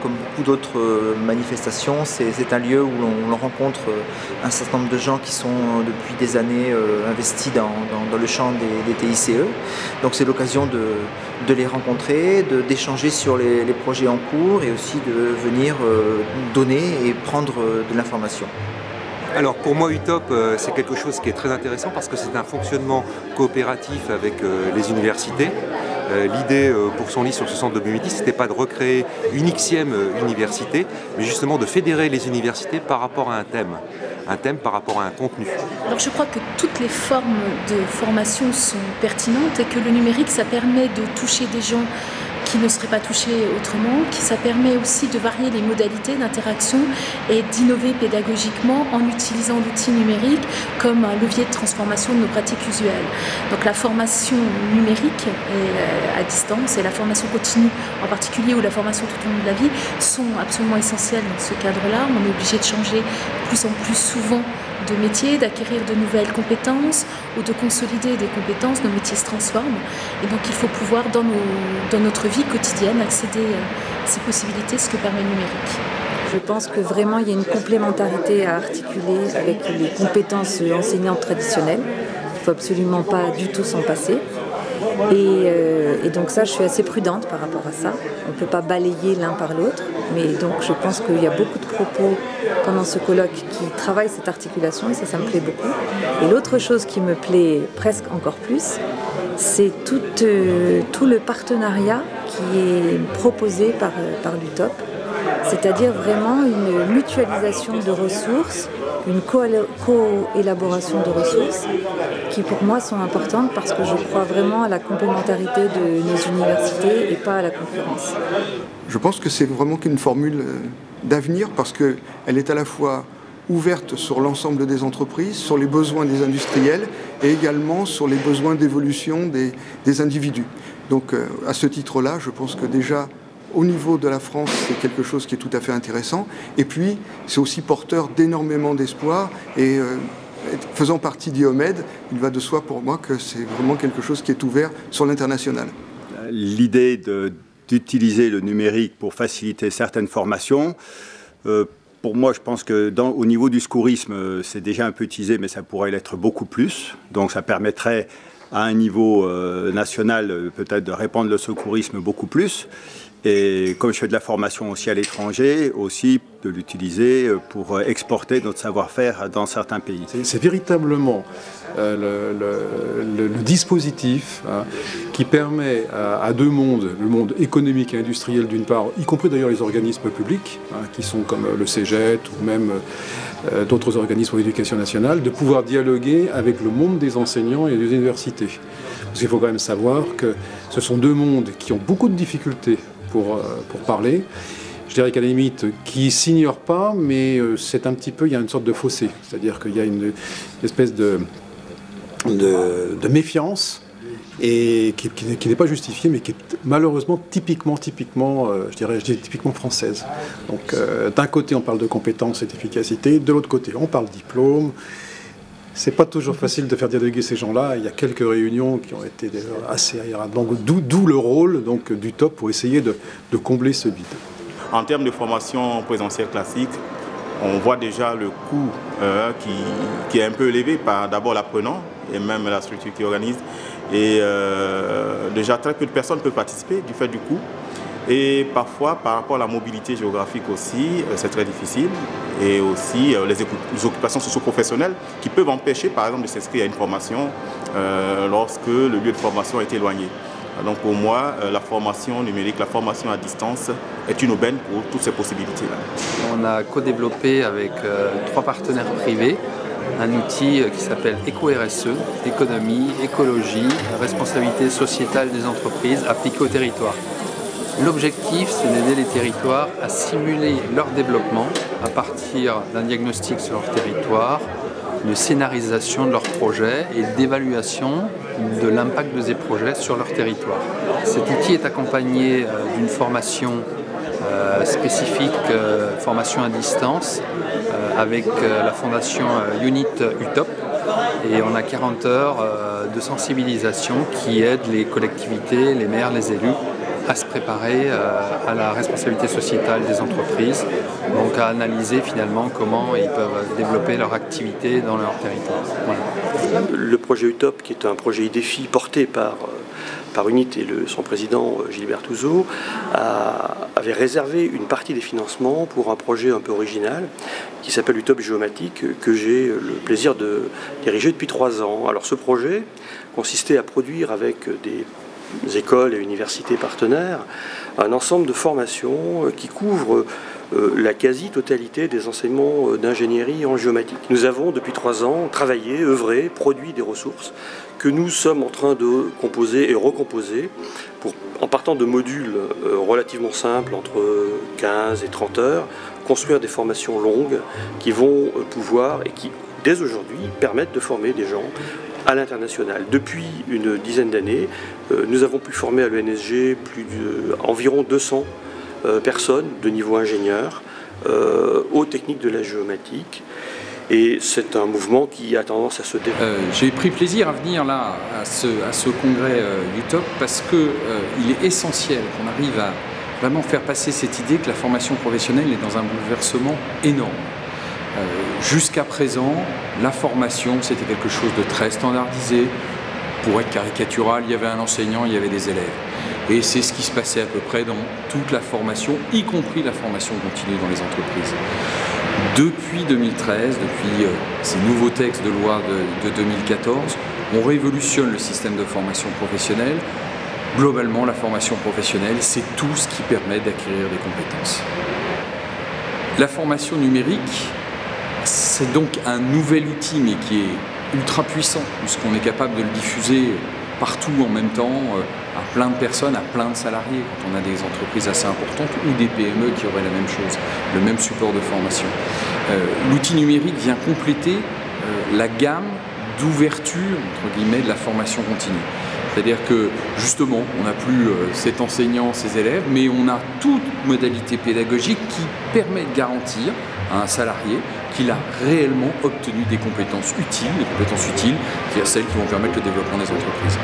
comme beaucoup d'autres manifestations, c'est un lieu où l'on rencontre un certain nombre de gens qui sont depuis des années investis dans le champ des TICE. Donc c'est l'occasion de les rencontrer, d'échanger sur les projets en cours et aussi de venir donner et prendre de l'information. Alors pour moi UTOP c'est quelque chose qui est très intéressant parce que c'est un fonctionnement coopératif avec les universités. L'idée pour son livre sur ce centre de Biométis, c'était pas de recréer une Xème université, mais justement de fédérer les universités par rapport à un thème par rapport à un contenu. Alors je crois que toutes les formes de formation sont pertinentes et que le numérique ça permet de toucher des gens qui ne seraient pas touchés autrement, ça permet aussi de varier les modalités d'interaction et d'innover pédagogiquement en utilisant l'outil numérique comme un levier de transformation de nos pratiques usuelles. Donc la formation numérique à distance et la formation continue en particulier ou la formation tout au long de la vie sont absolument essentielles dans ce cadre-là. On est obligé de changer de plus en plus souvent de métier, d'acquérir de nouvelles compétences ou de consolider des compétences, nos métiers se transforment et donc il faut pouvoir dans notre vie quotidienne accéder à ces possibilités, ce que permet le numérique. Je pense que vraiment il y a une complémentarité à articuler avec les compétences enseignantes traditionnelles. Il ne faut absolument pas du tout s'en passer. Et donc ça, je suis assez prudente par rapport à ça. On ne peut pas balayer l'un par l'autre. Mais donc je pense qu'il y a beaucoup de propos pendant ce colloque qui travaillent cette articulation et ça me plaît beaucoup. Et l'autre chose qui me plaît presque encore plus, c'est tout le partenariat qui est proposé par l'UTOP. C'est-à-dire vraiment une mutualisation de ressources, une co-élaboration de ressources qui pour moi sont importantes parce que je crois vraiment à la complémentarité de nos universités et pas à la concurrence. Je pense que c'est vraiment qu'une formule d'avenir parce qu'elle est à la fois ouverte sur l'ensemble des entreprises, sur les besoins des industriels et également sur les besoins d'évolution des individus. Donc à ce titre-là, je pense que déjà au niveau de la France, c'est quelque chose qui est tout à fait intéressant. Et puis, c'est aussi porteur d'énormément d'espoir. Et faisant partie d'IOMED, il va de soi pour moi que c'est vraiment quelque chose qui est ouvert sur l'international. L'idée d'utiliser le numérique pour faciliter certaines formations, pour moi, je pense que au niveau du secourisme, c'est déjà un peu utilisé, mais ça pourrait l'être beaucoup plus. Donc, ça permettrait à un niveau national, peut-être de répandre le secourisme beaucoup plus. Et comme je fais de la formation aussi à l'étranger, aussi de l'utiliser pour exporter notre savoir-faire dans certains pays. C'est véritablement le dispositif qui permet à deux mondes, le monde économique et industriel d'une part, y compris d'ailleurs les organismes publics, qui sont comme le CEGET ou même d'autres organismes d'éducation nationale, de pouvoir dialoguer avec le monde des enseignants et des universités. Parce qu'il faut quand même savoir que ce sont deux mondes qui ont beaucoup de difficultés pour parler. Je dirais qu'à la limite, qui ne s'ignorent pas, mais c'est un petit peu, il y a une sorte de fossé. C'est-à-dire qu'il y a une espèce de méfiance et qui n'est pas justifiée, mais qui est malheureusement typiquement française. Donc d'un côté, on parle de compétences et d'efficacité, de l'autre côté, on parle diplôme. C'est pas toujours facile de faire dialoguer ces gens-là. Il y a quelques réunions qui ont été assez agréables. Donc, d'où le rôle du TOP pour essayer de combler ce vide. En termes de formation présentielle classique, on voit déjà le coût qui est un peu élevé par d'abord l'apprenant et même la structure qui organise. Et déjà très peu de personnes peuvent participer du fait du coût. Et parfois, par rapport à la mobilité géographique aussi, c'est très difficile. Et aussi les occupations socio-professionnelles qui peuvent empêcher, par exemple, de s'inscrire à une formation lorsque le lieu de formation est éloigné. Donc pour moi, la formation numérique, la formation à distance est une aubaine pour toutes ces possibilités-là. On a co-développé avec 3 partenaires privés un outil qui s'appelle EcoRSE, économie, écologie, responsabilité sociétale des entreprises appliquée au territoire. L'objectif, c'est d'aider les territoires à simuler leur développement à partir d'un diagnostic sur leur territoire, de scénarisation de leurs projets et d'évaluation de l'impact de ces projets sur leur territoire. Cet outil est accompagné d'une formation spécifique, formation à distance, avec la fondation Unit UTOP. Et on a 40 heures de sensibilisation qui aident les collectivités, les maires, les élus à se préparer à la responsabilité sociétale des entreprises, donc à analyser finalement comment ils peuvent développer leur activité dans leur territoire. Voilà. Le projet UTOP, qui est un projet IDEFI porté par UNIT et son président Gilbert Touzeau, avait réservé une partie des financements pour un projet un peu original qui s'appelle UTOP Géomatique, que j'ai le plaisir de diriger depuis 3 ans. Alors ce projet consistait à produire avec des écoles et universités partenaires un ensemble de formations qui couvrent la quasi-totalité des enseignements d'ingénierie en géomatique. Nous avons depuis 3 ans travaillé, œuvré, produit des ressources que nous sommes en train de composer et recomposer en partant de modules relativement simples, entre 15 et 30 heures, construire des formations longues qui vont pouvoir et qui, dès aujourd'hui, permettent de former des gens à l'international. Depuis une dizaine d'années, nous avons pu former à l'ENSG environ 200 personnes de niveau ingénieur aux techniques de la géomatique. Et c'est un mouvement qui a tendance à se développer. J'ai pris plaisir à venir là à ce congrès UTOP parce qu'il est essentiel qu'on arrive à vraiment faire passer cette idée que la formation professionnelle est dans un bouleversement énorme. Jusqu'à présent, la formation, c'était quelque chose de très standardisé. Pour être caricatural, il y avait un enseignant, il y avait des élèves. Et c'est ce qui se passait à peu près dans toute la formation, y compris la formation continue dans les entreprises. Depuis 2013, depuis ces nouveaux textes de loi de 2014, on révolutionne le système de formation professionnelle. Globalement, la formation professionnelle, c'est tout ce qui permet d'acquérir des compétences. La formation numérique, c'est donc un nouvel outil, mais qui est ultra puissant, puisqu'on est capable de le diffuser partout en même temps, à plein de personnes, à plein de salariés, quand on a des entreprises assez importantes ou des PME qui auraient la même chose, le même support de formation. L'outil numérique vient compléter la gamme d'ouverture, entre guillemets, de la formation continue. C'est-à-dire que, justement, on n'a plus cet enseignant, ces élèves, mais on a toute modalité pédagogique qui permet de garantir à un salarié qu'il a réellement obtenu des compétences utiles, qui sont celles qui vont permettre le développement des entreprises.